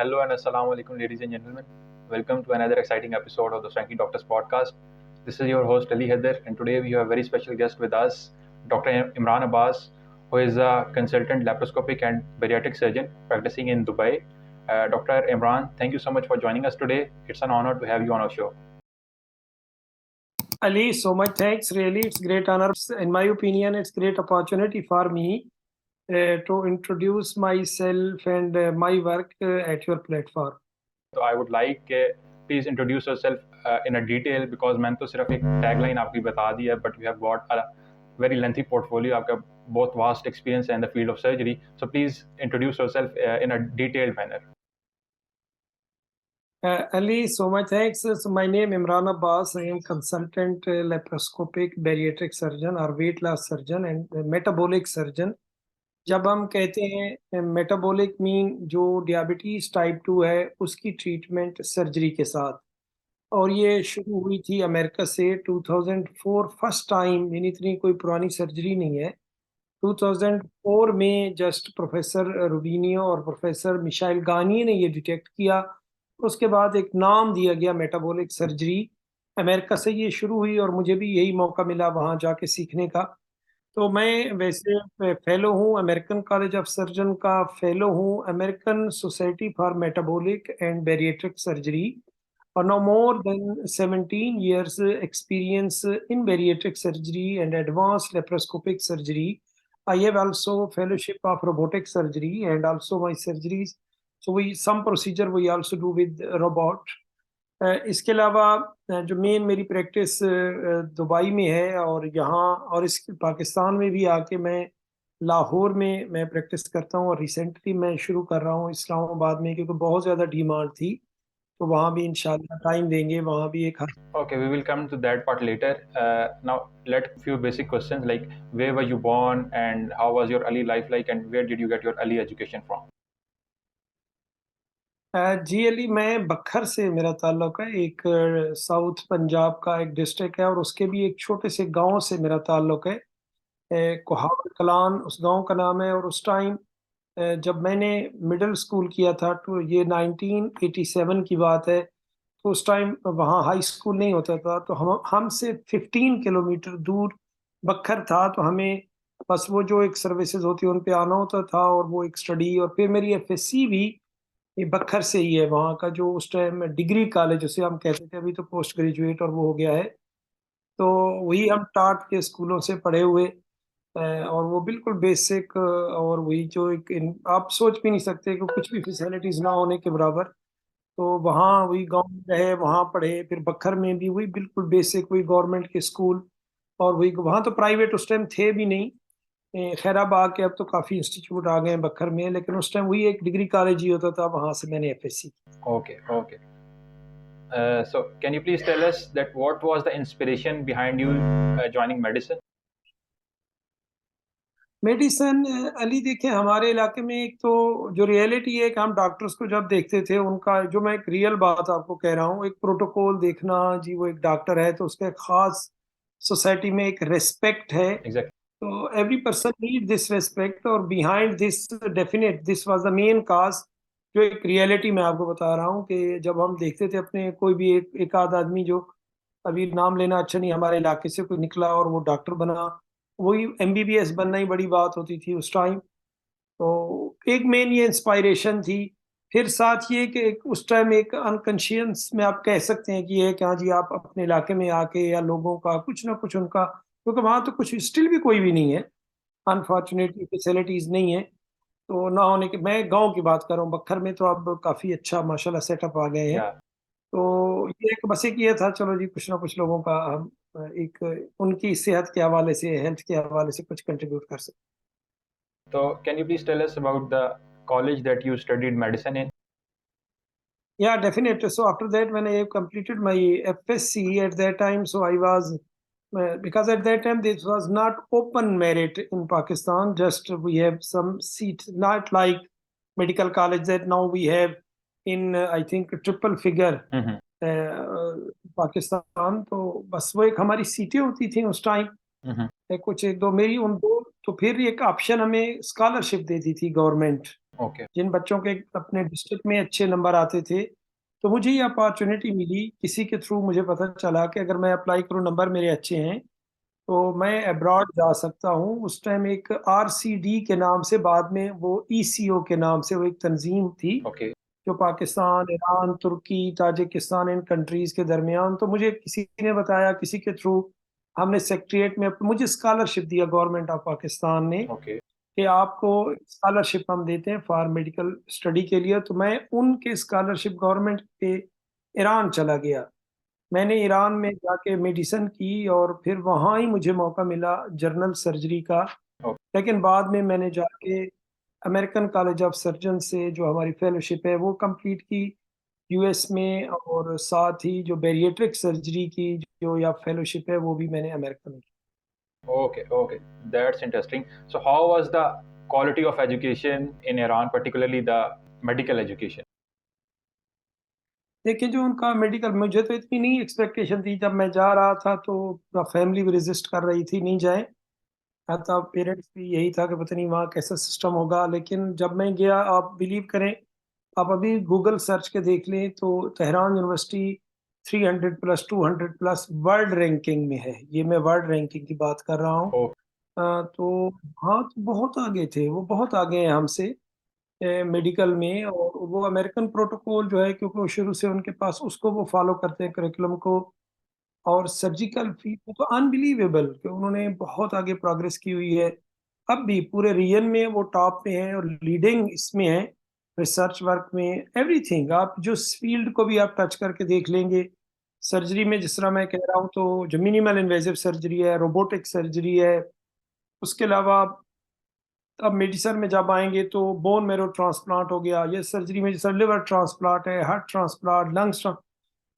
Hello and assalamu alaikum, ladies and gentlemen. Welcome to another exciting episode of the Swanky Doctors podcast. This is your host Ali Haider, and today we have a very special guest with us, Dr. Imran Abbas, who is a consultant laparoscopic and bariatric surgeon practicing in Dubai. Dr. Imran, thank you so much for joining us today. It's an honor to have you on our show. Ali, so much thanks. Really, it's great honor. In my opinion, it's great opportunity for me to introduce myself and my work at your platform. So I would like please introduce yourself in a detail because मैंने तो सिर्फ एक tagline आपकी बता दी है, but you have got a very lengthy portfolio. आपका बहुत vast experience in the field of surgery. So please introduce yourself in a detailed manner. Ali, so much thanks. So my name Imran Abbas. I am consultant laparoscopic bariatric surgeon or weight loss surgeon and metabolic surgeon. जब हम कहते हैं metabolic mean जो diabetes type 2 है उसकी treatment surgery के साथ, और ये शुरू हुई थी अमेरिका से 2004 फर्स्ट टाइम, यानी इतनी कोई पुरानी सर्जरी नहीं है। 2004 में जस्ट प्रोफेसर रूबिनियो और प्रोफेसर मिशाइल गानी ने ये डिटेक्ट किया। उसके बाद एक नाम दिया गया मेटाबॉलिक सर्जरी। अमेरिका से ये शुरू हुई और मुझे भी यही मौका मिला वहाँ जाके सीखने का। तो मैं वैसे फेलो हूँ, अमेरिकन कॉलेज ऑफ सर्जन का फेलो हूँ, American society for metabolic and bariatric surgery, और no more than 17 years experience in bariatric surgery and advanced laparoscopic surgery. I have also fellowship of robotic surgery and also my surgeries. So some procedure we also do with robot. इसके अलावा जो main मेरी practice Dubai में है और यहाँ और इस पाकिस्तान में भी आके मैं लाहौर में मैं प्रैक्टिस करता हूँ, और रिसेंटली मैं शुरू कर रहा हूँ इस्लामाबाद में क्योंकि बहुत ज़्यादा डिमांड थी, तो वहाँ भी इंशाल्लाह टाइम देंगे, वहाँ भी एक। Okay, we will come to that part later. Now, let few basic questions like where were you born and how was your early life like and where did you get your early education from? जी अली, मैं बखर से मेरा ताल्लुक है, एक south Punjab का एक district है, और उसके भी एक छोटे से गांव से मेरा ताल्लुक है, कोहावर कलान उस गांव का नाम है। और उस टाइम जब मैंने मिडिल स्कूल किया था तो ये 1987 की बात है, तो उस टाइम वहाँ हाई स्कूल नहीं होता था, तो हमसे 15 किलोमीटर दूर बखर था, तो हमें बस वो जो एक सर्विसेज होती है उन पे आना होता था, और वो एक स्टडी। और फिर मेरी एफएससी भी ये बखर से ही है, वहाँ का जो उस टाइम डिग्री कॉलेज उसे हम कहते थे, अभी तो पोस्ट ग्रेजुएट और वो हो गया है। तो वही हम टाट के स्कूलों से पढ़े हुए, और वो बिल्कुल बेसिक, और वही जो एक आप सोच भी नहीं सकते कि कुछ भी फैसिलिटीज ना होने के बराबर। तो वहाँ वही गांव में रहे, वहाँ पढ़े, फिर बखर में भी वही बिल्कुल बेसिक वही गवर्नमेंट के स्कूल, और वही वहाँ तो प्राइवेट उस टाइम थे भी नहीं। खैराबाद के अब तो काफी इंस्टीट्यूट आ गए हैं बखर में, लेकिन उस टाइम वही एक डिग्री कॉलेज ही होता था, वहां से मैंने FSc. Okay. So can you please tell us that what was the inspiration behind you joining medicine? Medicine Ali, देखिए हमारे इलाके में एक तो जो रियलिटी है कि हम डॉक्टर्स को जब देखते थे उनका, जो मैं एक रियल बात आपको कह रहा हूँ, एक प्रोटोकॉल देखना जी, वो एक डॉक्टर है तो उसका एक खास सोसाइटी में एक रेस्पेक्ट है। Exactly. तो every person need this respect, और behind this definite this was the main cause. जो एक रियलिटी मैं आपको बता रहा हूँ कि जब हम देखते थे अपने कोई भी एक आध आदमी, जो अभी नाम लेना अच्छा नहीं, हमारे इलाके से कोई निकला और वो डॉक्टर बना, वही एमबीबीएस बनना ही बड़ी बात होती थी उस टाइम। तो एक मेन ये इंस्पायरेशन थी। फिर साथ ये कि उस टाइम एक अनकॉन्शियस में आप कह सकते हैं कि ये कि हाँ जी, आप अपने इलाके में आके या लोगों का कुछ ना कुछ उनका, क्योंकि वहाँ तो कुछ स्टिल भी कोई भी नहीं है, अनफॉर्चुनेटली फैसिलिटीज नहीं है। तो ना होने के, मैं गांव की बात कर रहा हूँ, बखर में तो अब काफी अच्छा माशाल्लाह सेटअप आ गए हैं। Yeah. तो ये एक बस एक ये था, चलो जी कुछ ना कुछ लोगों का हम एक उनकी सेहत के हवाले से, हेल्थ के हवाले से कुछ कंट्रीब्यूट कर सकते। So can you please tell us about the college that you studied medicine in? Yeah, definitely. So after that, when I have completed my FSC at that time, so I was, because at that time this was not open merit in Pakistan, just we have some seats, not like medical college that now we have in I think triple figure Pakistan. तो बस वो एक हमारी सीटें होती थी उस time, कुछ एक दो मेरी उन दो, तो फिर एक ऑप्शन हमें स्कॉलरशिप देती थी गवर्नमेंट। ओके, जिन बच्चों के अपने डिस्ट्रिक्ट में अच्छे नंबर आते थे, तो मुझे ये अपॉर्च्युनिटी मिली, किसी के थ्रू मुझे पता चला कि अगर मैं अप्लाई करूँ, नंबर मेरे अच्छे हैं, तो मैं अब्रॉड जा सकता हूँ। उस टाइम एक आरसीडी के नाम से, बाद में वो ईसीओ के नाम से वो एक तंज़ीम थी, ओके, जो पाकिस्तान, ईरान, तुर्की, ताजिकिस्तान इन कंट्रीज़ के दरमियान। तो मुझे किसी ने बताया, किसी के थ्रू हमने सेक्रेटेरिएट में मुझे स्कॉलरशिप दिया गवर्नमेंट ऑफ पाकिस्तान ने, ओके, कि आपको स्कॉलरशिप हम देते हैं फॉर मेडिकल स्टडी के लिए। तो मैं उनके स्कॉलरशिप गवर्नमेंट के ईरान चला गया। मैंने ईरान में जाके मेडिसिन की और फिर वहाँ ही मुझे मौका मिला जनरल सर्जरी का। ओके, लेकिन बाद में मैंने जाके अमेरिकन कॉलेज ऑफ सर्जन से जो हमारी फेलोशिप है वो कंप्लीट की यूएस में, और साथ ही जो बैरिएट्रिक सर्जरी की जो या फेलोशिप है वो भी मैंने अमेरिका में की। okay, okay. That's interesting. So, how was the quality of education in Iran, particularly the medical education? देखिए, जो उनका मेडिकल, मुझे तो इतनी नहीं एक्सपेक्टेशन थी। जब मैं जा रहा था तो पूरा फैमिली भी रेजिस्ट कर रही थी, नहीं जाए। तब पेरेंट्स भी यही था कि पता नहीं वहाँ कैसा सिस्टम होगा। लेकिन जब मैं गया, आप बिलीव करें, आप अभी गूगल सर्च के देख लें तो Tehran university 300 plus 200 plus world ranking में है। ये मैं वर्ल्ड रैंकिंग की बात कर रहा हूँ। Oh, तो हाँ, तो बहुत आगे थे वो, बहुत आगे हैं हमसे मेडिकल में। और वो अमेरिकन प्रोटोकॉल जो है, क्योंकि वो शुरू से उनके पास उसको वो फॉलो करते हैं करिकुलम को। और सर्जिकल फील्ड में तो अनबिलीवेबल कि उन्होंने बहुत आगे प्रोग्रेस की हुई है। अब भी पूरे रीजन में वो टॉप पे हैं और लीडिंग इसमें है, रिसर्च वर्क में, एवरीथिंग। आप जो फील्ड को भी आप टच करके देख लेंगे, सर्जरी में जिस तरह मैं कह रहा हूँ, तो जो मिनिमल इन्वेजिव सर्जरी है, रोबोटिक सर्जरी है, उसके अलावा अब मेडिसन में जब आएंगे तो बोन मैरो ट्रांसप्लांट हो गया, ये सर्जरी में जैसे लिवर ट्रांसप्लांट है, हार्ट ट्रांसप्लांट, लंग्स,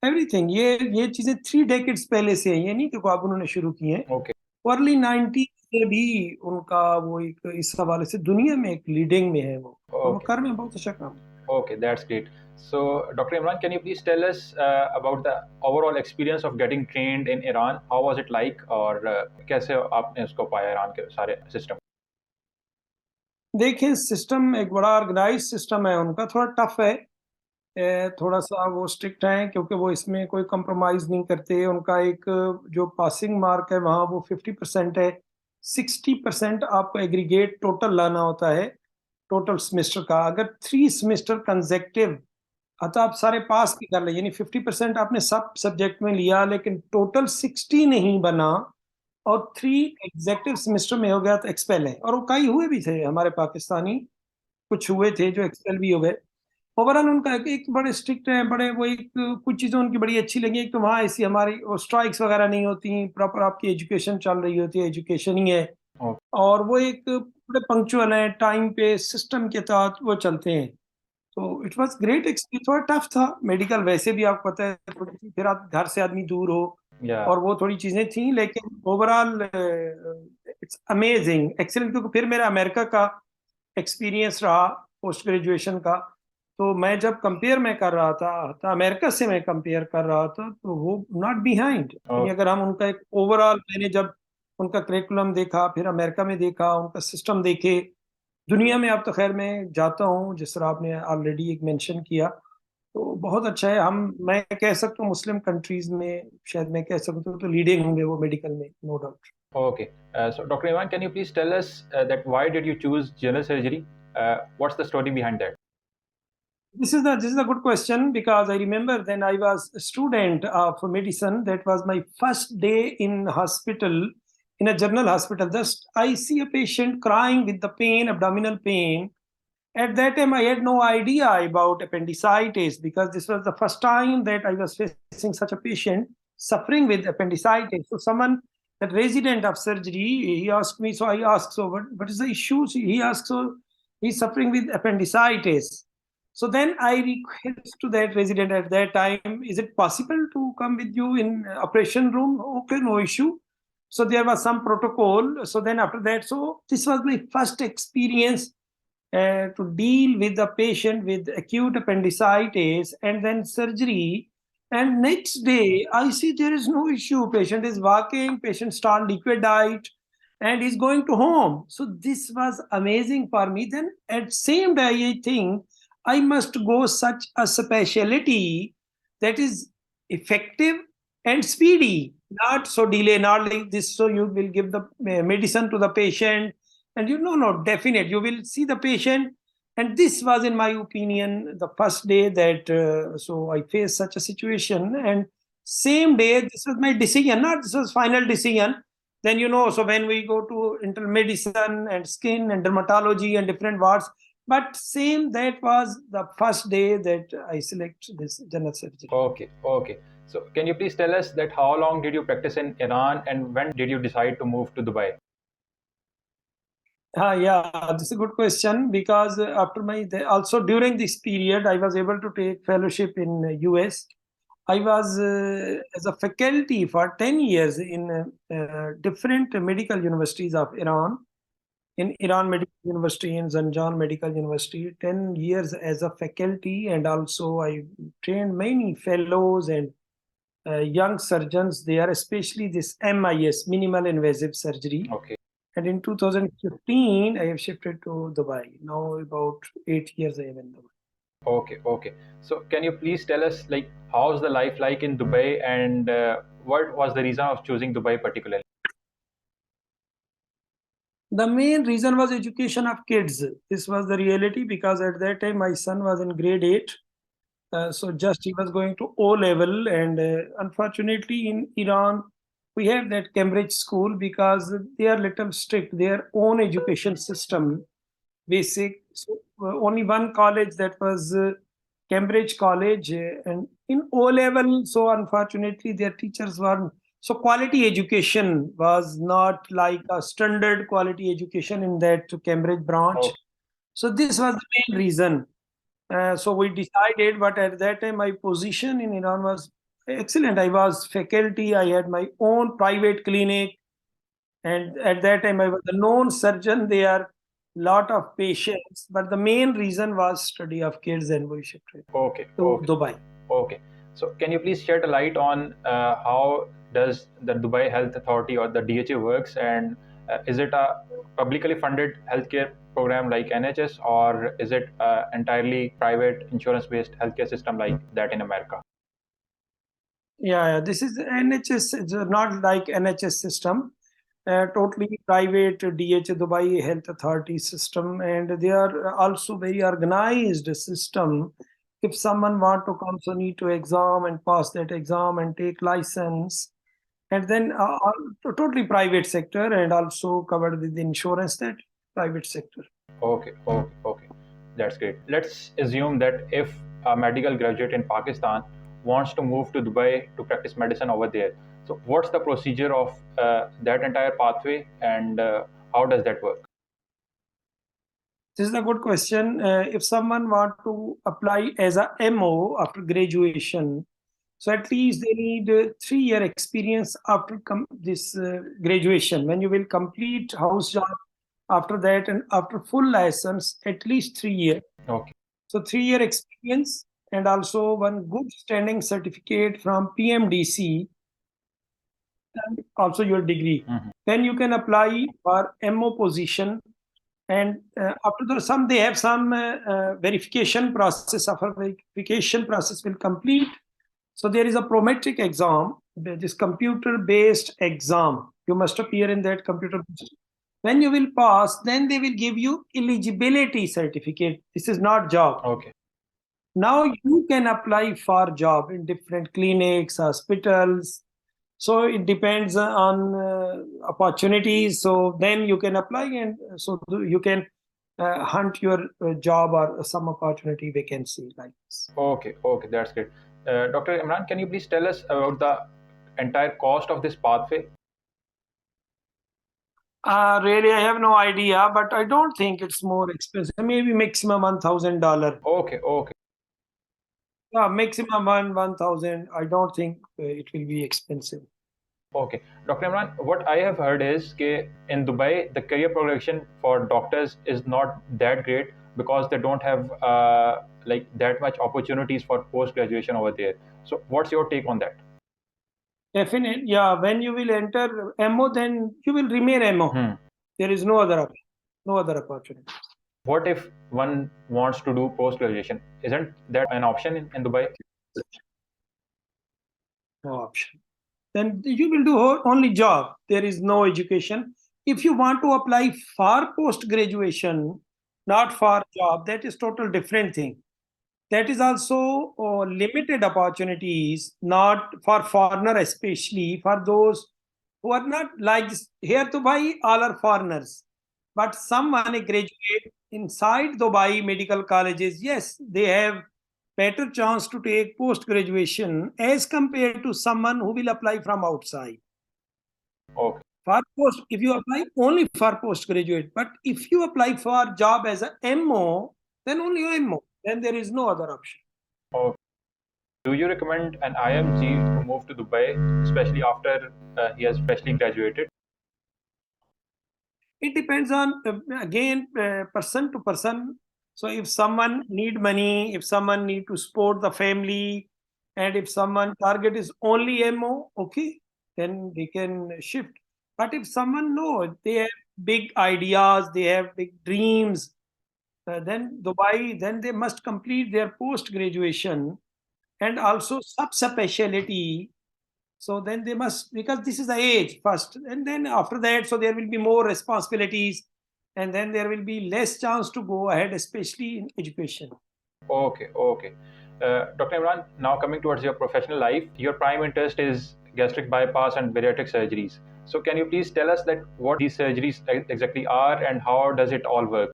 एवरीथिंग। ये चीजें 3 डेकेड्स पहले से हैं, ये नहीं कि अब उन्होंने शुरू की हैं। okay, अर्ली 90 से भी उनका वो एक इस हवाले से दुनिया में एक लीडिंग में है वो, और वो okay, कर में बहुत अच्छा काम। okay. That's great. So, Dr. Imran, can you please tell us about the overall experience of getting trained in Iran? How was it like, और कैसे आपने उसको पाया ईरान के सारे सिस्टम? देखिए, सिस्टम एक बड़ा ऑर्गेनाइज सिस्टम है उनका, थोड़ा टफ है। थोड़ा सा वो स्ट्रिक्ट है, क्योंकि वो इसमें कोई कंप्रोमाइज नहीं करते। उनका एक जो पासिंग मार्क है वहाँ वो 50% है। 60% आपको एग्रीगेट टोटल लाना होता है, टोटल सेमेस्टर का। अगर 3 सेमेस्टर कंजेक्टिव, तो आप सारे पास भी कर ले, यानी 50% आपने सब सब्जेक्ट में लिया, लेकिन टोटल 60 नहीं बना और 3 एग्जेक्टिव सेमेस्टर में हो गया तो एक्सपेल है। और वो कई हुए भी थे हमारे पाकिस्तानी, कुछ हुए थे जो एक्सपेल भी हो गए। ओवरऑल उनका एक बड़े स्ट्रिक्ट है, बड़े वो एक कुछ चीज़ें उनकी बड़ी अच्छी लगी। एक तो वहाँ ऐसी हमारी वो स्ट्राइक्स वगैरह नहीं होती, प्रॉपर आपकी एजुकेशन चल रही होती है, एजुकेशन ही है। Okay, और वो एक बड़े पंक्चुअल है, टाइम पे सिस्टम के तहत वो चलते हैं। तो इट वाज ग्रेट एक्सपीरियंस। थोड़ा टफ था मेडिकल, वैसे भी आपको पता है, थोड़ी सी फिर आप घर से आदमी दूर हो, yeah, और वो थोड़ी चीजें थी। लेकिन ओवरऑल इट्स अमेजिंग एक्सीलेंट। क्योंकि फिर मेरा अमेरिका का एक्सपीरियंस रहा पोस्ट ग्रेजुएशन का। तो मैं जब कंपेयर मैं कर रहा था, तो अमेरिका से मैं कंपेयर कर रहा था, तो वो नॉट बिहाइंड। यानी okay, अगर हम उनका एक ओवरऑल, मैंने जब उनका करिकुलम देखा, फिर अमेरिका में देखा, उनका सिस्टम देखे, दुनिया में। अब तो खैर मैं जाता हूँ, जिस तरह आपने ऑलरेडी एक मेंशन किया, तो बहुत अच्छा है। हम, मैं कह सकता हूँ मुस्लिम कंट्रीज में शायद मैं कह सकता हूँ तो लीडिंग होंगे वो मेडिकल में, no doubt. okay. So, Dr. Imran, can you please tell us that why did you choose general surgery? What's the story behind that? This is a good question, because I remember then I was a student of medicine. That was my first day in hospital, in a general hospital. Just I see a patient crying with the pain, abdominal pain. At that time, I had no idea about appendicitis, because this was the first time that I was facing such a patient suffering with appendicitis. So someone, a resident of surgery, he asked me, so I asked, so what is the issue? He asked, so he's suffering with appendicitis. So then I request to that resident at that time, is it possible to come with you in operation room? Okay, no issue. So there was some protocol. So then after that, so this was my first experience to deal with the patient with acute appendicitis and then surgery. And next day, I see there is no issue. Patient is walking, patient start liquid diet, and he's going to home. So this was amazing for me. Then at same day, I think I must go such a specialty that is effective and speedy, not so delay, not like this. So you will give the medicine to the patient, and you know, no, definite. You will see the patient, and this was, in my opinion, the first day that so I faced such a situation, and same day this was my decision. Not this was final decision. Then you know, so when we go to internal medicine and skin and dermatology and different wards, but same that was the first day that I select this general surgery. Okay, okay. So can you please tell us that how long did you practice in Iran and when did you decide to move to Dubai? Yeah, this is a good question because after also during this period, I was able to take fellowship in US. I was as a faculty for 10 years in different medical universities of Iran. In Iran Medical University, in Zanjan Medical University, 10 years as a faculty, and also I trained many fellows and young surgeons there, especially this MIS, minimal invasive surgery. Okay. And in 2015, I have shifted to Dubai. Now about 8 years I am in Dubai. Okay, okay. So can you please tell us like how's the life like in Dubai and what was the reason of choosing Dubai particularly? The main reason was education of kids. This was the reality because at that time my son was in grade 8. So just he was going to O level, and unfortunately in Iran we have that Cambridge school because they are little strict. Their own education system, basic. So only one college, that was Cambridge College, and in O level. So unfortunately their teachers were, so quality education was not like a standard quality education in that Cambridge branch. Okay. So this was the main reason. So we decided, but at that time my position in Iran was excellent. I was faculty, I had my own private clinic, and at that time I was a known surgeon there, lot of patients, but the main reason was study of kids, and we shifted Okay, to okay, Dubai. okay. So can you please shed a light on how does the Dubai Health Authority or the DHA works, and is it a publicly funded healthcare program like NHS, or is it entirely private insurance-based healthcare system like that in America? Yeah, this is NHS. It's not like NHS system. Totally private DHA, Dubai Health Authority system, and they are also very organized system. If someone want to come, so need to exam and pass that exam and take license, and then totally private sector, and also covered with insurance, that private sector. Okay, okay, okay. That's great. Let's assume that if a medical graduate in Pakistan wants to move to Dubai to practice medicine over there, so what's the procedure of that entire pathway and how does that work? This is a good question. If someone want to apply as a MO after graduation, so at least they need 3 year experience after this graduation. When you will complete house job after that, and after full license, at least 3 years. Okay. So 3 year experience, and also one good standing certificate from PMDC, and also your degree. Mhm. Then you can apply for MO position, and after some they have some verification process. After verification process will complete, so there is a prometric exam, this computer based exam. You must appear in that computer. When you will pass, then they will give you eligibility certificate. This is not job. Okay. Now you can apply for job in different clinics, hospitals. So it depends on opportunities. So then you can apply, and so you can hunt your job or some opportunity vacancy like this. Okay, okay, that's great. Dr. Imran, can you please tell us about the entire cost of this pathway? Really, I have no idea, but I don't think it's more expensive. Maybe maximum $1,000. Okay, okay. Yeah, maximum 1,000. I don't think it will be expensive. Okay, Dr. Imran, what I have heard is that in Dubai, the career progression for doctors is not that great because they don't have like that much opportunities for post graduation over there. So, what's your take on that? Definitely, yeah. When you will enter MO, then you will remain MO. There is no other option, no other opportunity. What if one wants to do post-graduation? Isn't that an option in Dubai? No option. Then you will do only job. There is no education. If you want to apply for post graduation, not for job, that is total different thing. That is also limited opportunities, not for foreigner, especially for those who are not like this. Here Dubai, all are foreigners, but someone a graduate inside Dubai medical colleges, yes, they have better chance to take post graduation as compared to someone who will apply from outside. Okay. For post, if you apply only for postgraduate, but if you apply for job as a MO, then only MO. Then there is no other option. Okay. Do you recommend an IMG to move to Dubai, especially after he has freshly graduated? It depends on again person to person. So if someone need money, if someone need to support the family, and if someone target is only MO, okay, then they can shift. But if someone know they have big ideas, they have big dreams, then Dubai, then they must complete their post graduation and also subspecialty. So then they must, because this is the age first, and then after that, so there will be more responsibilities, and then there will be less chance to go ahead, especially in education. Okay, okay. Dr. Imran, now coming towards your professional life, your prime interest is gastric bypass and bariatric surgeries. So can you please tell us that what these surgeries exactly are and how does it all work?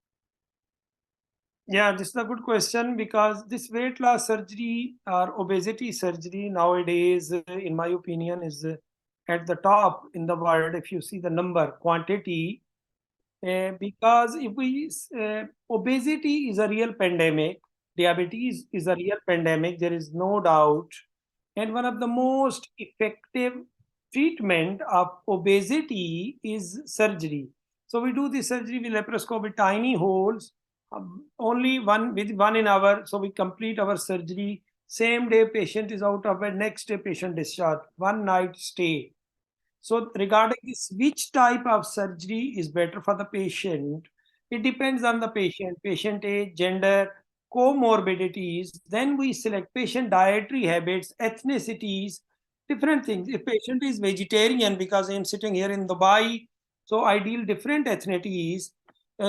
Yeah, this is a good question because this weight loss surgery or obesity surgery nowadays, in my opinion, is at the top in the world. If you see the number, quantity, because if we obesity is a real pandemic, diabetes is a real pandemic, there is no doubt, and one of the most effective treatment of obesity is surgery. So we do the surgery with laparoscopy, tiny holes, only one with 1 hour, so we complete our surgery. Same day patient is out of bed, next day patient discharged, one night stay. So regarding this, which type of surgery is better for the patient? It depends on the patient age, gender, comorbidities. Then we select patient dietary habits, ethnicities, different things. If patient is vegetarian, because I'm sitting here in Dubai, so I deal different ethnicities.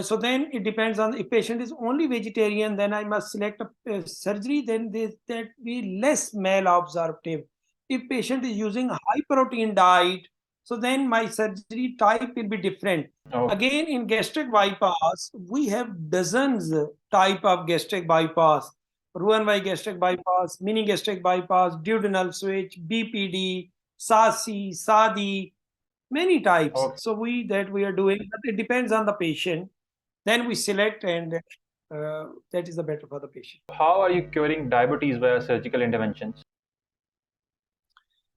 So then it depends on if patient is only vegetarian, then I must select a surgery. Then that be less malabsorptive. If patient is using high protein diet, so then my surgery type will be different. Okay. Again, in gastric bypass, we have dozens type of gastric bypass. Roux-en-Y gastric bypass, mini gastric bypass, duodenal switch, BPD, SASI, SADI, many types. Okay. So we are doing, but it depends on the patient. Then we select, and that is the better for the patient. How are you curing diabetes via surgical interventions?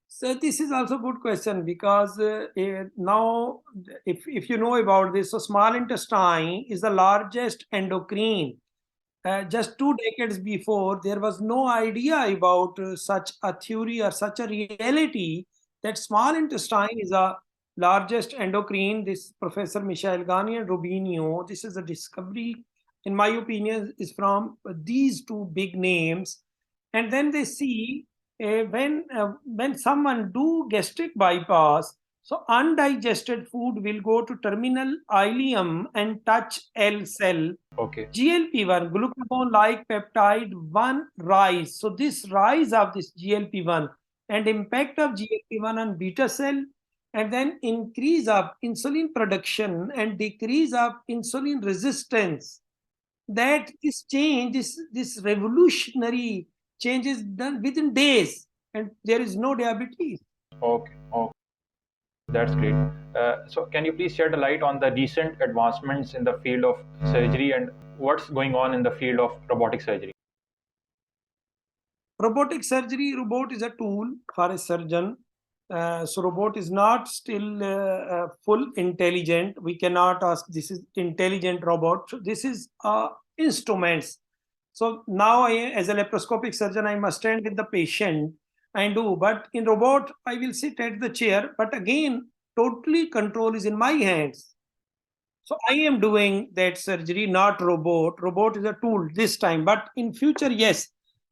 So this is also a good question because now, if you know about this, so small intestine is the largest endocrine. Just 2 decades before, there was no idea about such a theory or such a reality that small intestine is a largest endocrine. This Professor Michel Gani and Rubinio, this is a discovery, in my opinion, is from these two big names. And then they see when someone do gastric bypass, so undigested food will go to terminal ileum and touch L cell. Okay. GLP-1, glucagon-like peptide 1 rise. So this rise of this GLP-1 and impact of GLP-1 on beta cell, and then increase of insulin production and decrease of insulin resistance. That this change, this revolutionary change is done within days, and there is no diabetes. Okay. Okay. That's great. So can you please shed a light on the recent advancements in the field of surgery and what's going on in the field of robotic surgery? Robotic surgery, robot is a tool for a surgeon. So robot is not still full intelligent. We cannot ask this is intelligent robot. So this is instruments. So now I, as a laparoscopic surgeon, I must stand with the patient. I do. But in robot, I will sit at the chair. But again, totally control is in my hands. So I am doing that surgery, not robot. Robot is a tool this time. But in future, yes,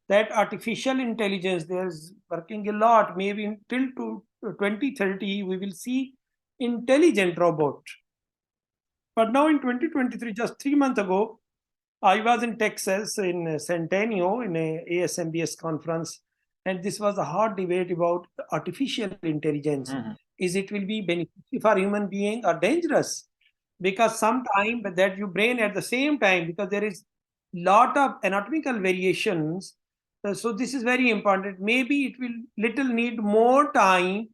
that artificial intelligence, there's working a lot. Maybe until to 2030, we will see intelligent robot. But now in 2023, just 3 months ago, I was in Texas in Centennial in a ASMBS conference, and this was a hard debate about artificial intelligence. Is it will be beneficial for human being or dangerous? Because sometime that your brain at the same time, because there is lot of anatomical variations. So this is very important. Maybe it will little need more time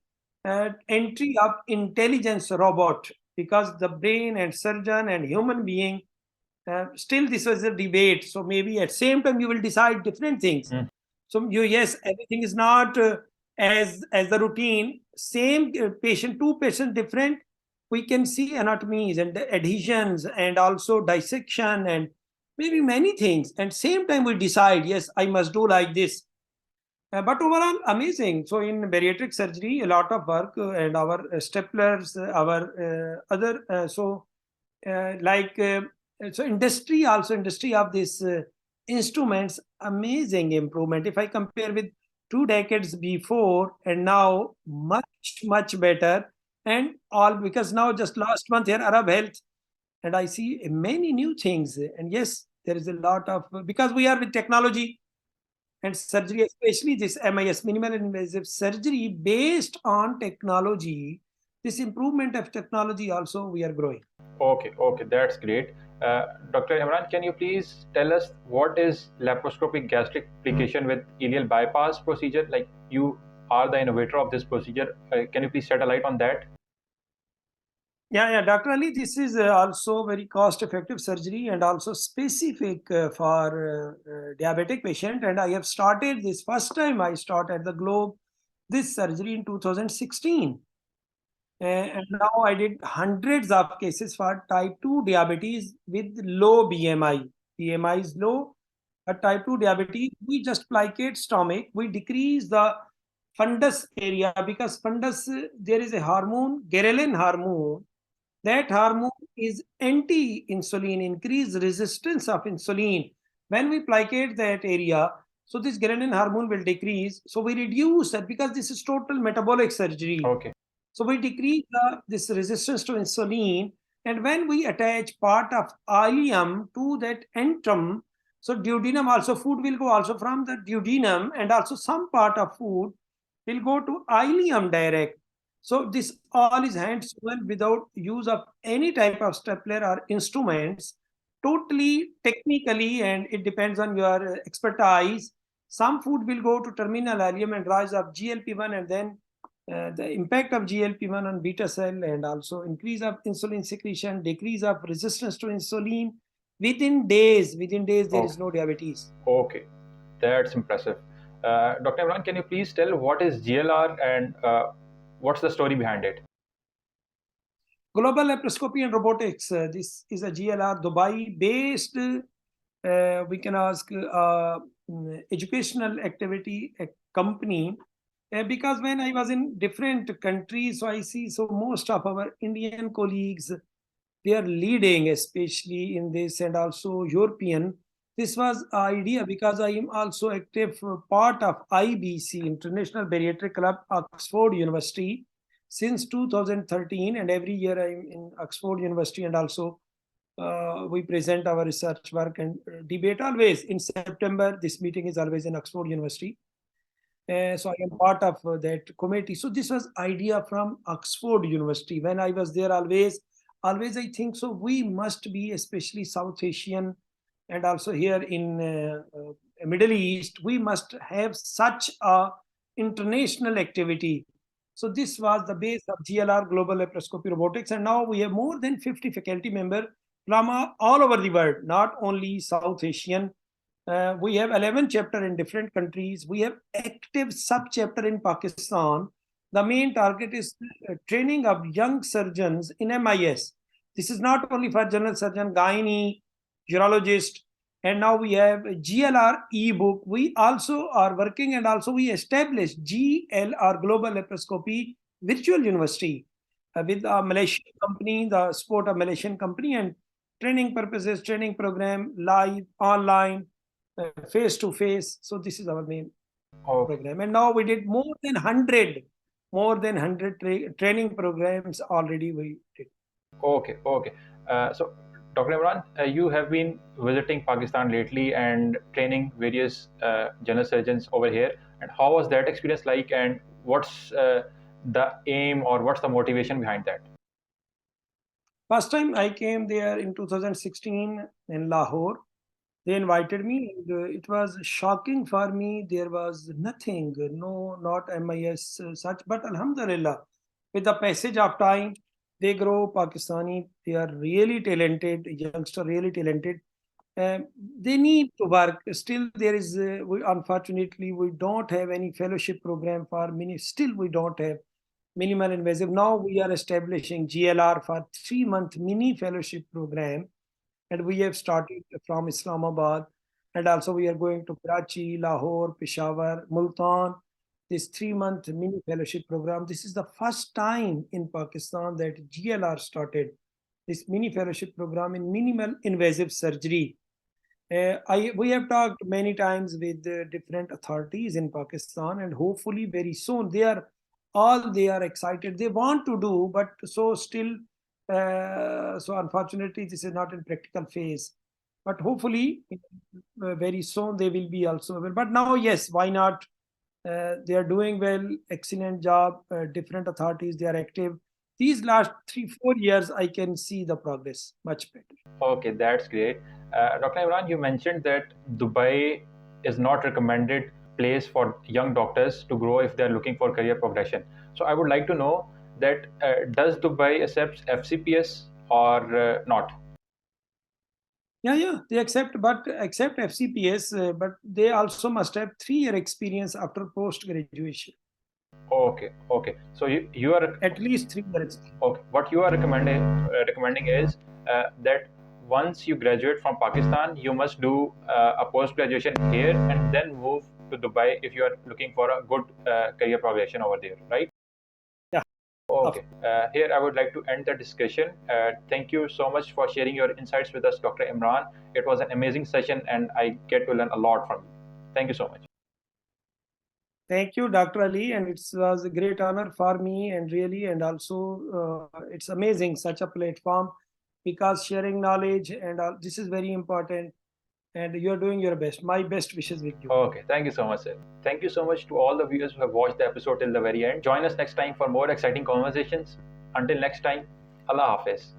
entry of intelligence robot, because the brain and surgeon and human being still this was a debate. So maybe at same time you will decide different things. So yes, everything is not as the routine. Same patient, two patients different. We can see anatomies and adhesions and also dissection and maybe many things. And same time we decide, yes, I must do like this. But overall, amazing. So in bariatric surgery, a lot of work and our staplers, our other so industry of this instruments, amazing improvement. If I compare with 2 decades before and now, much better. And all because now just last month here Arab Health, and I see many new things. And yes, there is a lot of, because we are with technology and surgery, especially this MIS, minimal invasive surgery based on technology. This improvement of technology also we are growing. Okay, that's great. Dr. Imran, can you please tell us what is laparoscopic gastric plication with ileal bypass procedure? Like, you are the innovator of this procedure. Can you please shed a light on that? Yeah, Dr. Ali, this is also very cost-effective surgery and also specific for diabetic patient. And I have started this first time I started the globe this surgery in 2016. And now I did hundreds of cases for type 2 diabetes with low BMI. BMI is low, but type 2 diabetes, we just plicate stomach, we decrease the fundus area, because fundus, there is a hormone, ghrelin hormone. That hormone is anti-insulin, increase resistance of insulin. When we plicate that area, so this ghrelin hormone will decrease. So we reduce that, because this is total metabolic surgery. Okay. So we decrease this resistance to insulin. And when we attach part of ileum to that antrum, so duodenum also, food will go also from the duodenum, and also some part of food will go to ileum direct. So this all is hands on without use of any type of stapler or instruments, totally technically, and it depends on your expertise. Some food will go to terminal ileum and rise of GLP-1, and then the impact of GLP-1 on beta cell, and also increase of insulin secretion, decrease of resistance to insulin. Within days, there is no diabetes. Okay, that's impressive. Dr. Imran, can you please tell what is GLR and what's the story behind it? Global Laparoscopy and Robotics. This is a GLR Dubai-based, we can ask, educational activity company. Because when I was in different countries, so I see so most of our Indian colleagues, they are leading, especially in this, and also European. This was idea because I am also active part of IBC, International Bariatric Club, Oxford University, since 2013, and every year I'm in Oxford University, and also we present our research work and debate always. In September, this meeting is always in Oxford University. So I am part of that committee. So this was idea from Oxford University. When I was there, always I think so we must be, especially South Asian and also here in Middle East, we must have such a international activity. So this was the base of GLR, Global Laparoscopy Robotics, and now we have more than 50 faculty members from all over the world, not only South Asian. We have 11 chapters in different countries. We have active sub-chapter in Pakistan. The main target is training of young surgeons in MIS. This is not only for general surgeon, gynae, urologist, And now we have a GLR ebook. We also are working, and also we established GLR Global Laparoscopy Virtual University with a Malaysian company, the Sport of Malaysian company, and training purposes, training program, live, online, face to face. So this is our main Okay. program. And now we did more than 100 training programs already we did. Okay, okay. So, Dr. Imran, you have been visiting Pakistan lately and training various general surgeons over here. And how was that experience like? And what's the aim or what's the motivation behind that? First time I came there in 2016 in Lahore. They invited me, and it was shocking for me. There was nothing, no, not MIS such, but Alhamdulillah, with the passage of time, they grow Pakistani. They are really talented, youngster, really talented. They need to work. Still, there is, unfortunately, we don't have any fellowship program for many. Still, we don't have minimal invasive. Now we are establishing GLR for 3 month mini fellowship program, and we have started from Islamabad, and also we are going to Karachi, Lahore, Peshawar, Multan. This 3 month mini fellowship program. This is the first time in Pakistan that GLR started this mini fellowship program in minimal invasive surgery. We have talked many times with different authorities in Pakistan, and hopefully very soon they are excited. They want to do, but so still, so unfortunately, this is not in practical phase. But hopefully, very soon they will be also available. But now, yes, why not? They are doing well, excellent job. Different authorities, they are active. These last 3-4 years, I can see the progress much better. Okay, that's great. Dr. Imran, you mentioned that Dubai is not recommended place for young doctors to grow if they're looking for career progression. So I would like to know that does Dubai accept FCPS or not? Yeah, they accept, but accept FCPS, but they also must have 3 year experience after post graduation. Okay, okay. So you are At least 3 year experience. okay. What you are recommending is that once you graduate from Pakistan, you must do a post graduation here and then move to Dubai if you are looking for a good career progression over there, right? Yeah. Okay. Here I would like to end the discussion. Thank you so much for sharing your insights with us, Dr. Imran. It was an amazing session, and I get to learn a lot from you. Thank you so much. Thank you, Dr. Ali, and it was a great honor for me, and really, and also it's amazing such a platform, because sharing knowledge and this is very important, and you are doing your best. My best wishes with you. Okay, thank you so much, sir. Thank you so much to all the viewers who have watched the episode till the very end. Join us next time for more exciting conversations. Until next time, Allah Hafiz.